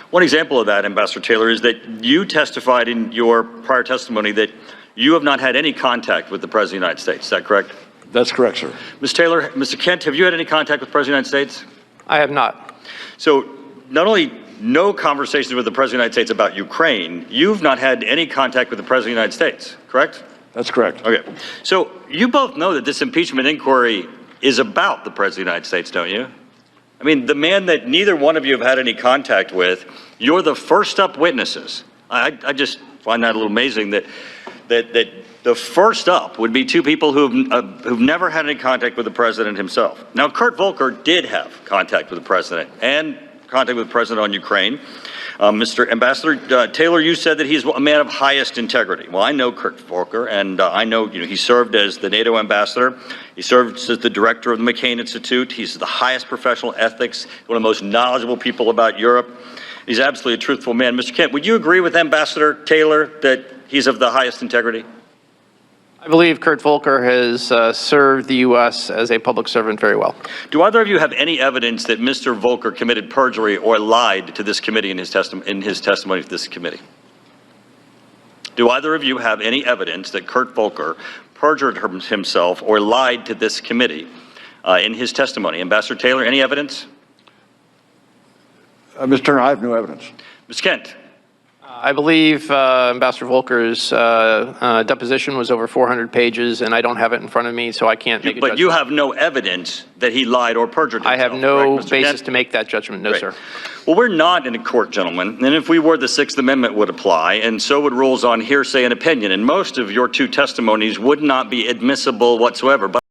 One example of that, Ambassador Taylor, is that you testified in your prior testimony that you have not had any contact with the President of the United States. Is that correct? That's correct, sir. Ms. Taylor, Mr. Kent, have you had any contact with the President of the United States? I have not. So not only no conversations with the President of the United States about Ukraine, you've not had any contact with the President of the United States, correct? That's correct. Okay. So you both know that this impeachment inquiry is about the President of the United States, don't you? I mean, the man that neither one of you have had any contact with, you're the first up witnesses. I just find that a little amazing that the first up would be two people who've never had any contact with the president himself. Now, Kurt Volker did have contact with the president and contact with the president on Ukraine. Mr. Ambassador Taylor, you said that he's a man of highest integrity. Well, I know Kurt Volker, and I know he served as the NATO ambassador. He served as the director of the McCain Institute. He's the highest professional ethics, one of the most knowledgeable people about Europe. He's absolutely a truthful man. Mr. Kent, would you agree with Ambassador Taylor that he's of the highest integrity? I believe Kurt Volker has served the U.S. as a public servant very well. Do either of you have any evidence that Mr. Volker committed perjury or lied to this committee in his testimony to this committee? Do either of you have any evidence that Kurt Volker perjured himself or lied to this committee in his testimony? Ambassador Taylor, any evidence? Mr. Turner, I have no evidence. Ms. Kent? I believe Ambassador Volker's deposition was over 400 pages, and I don't have it in front of me, so I can't make a judgment. But you have no evidence that he lied or perjured himself. I have no correct, Mr. basis Kent? to make that judgment, no, Great. sir. Well, we're not in a court, gentlemen, and if we were, the Sixth Amendment would apply, and so would rules on hearsay and opinion, and most of your two testimonies would not be admissible whatsoever. But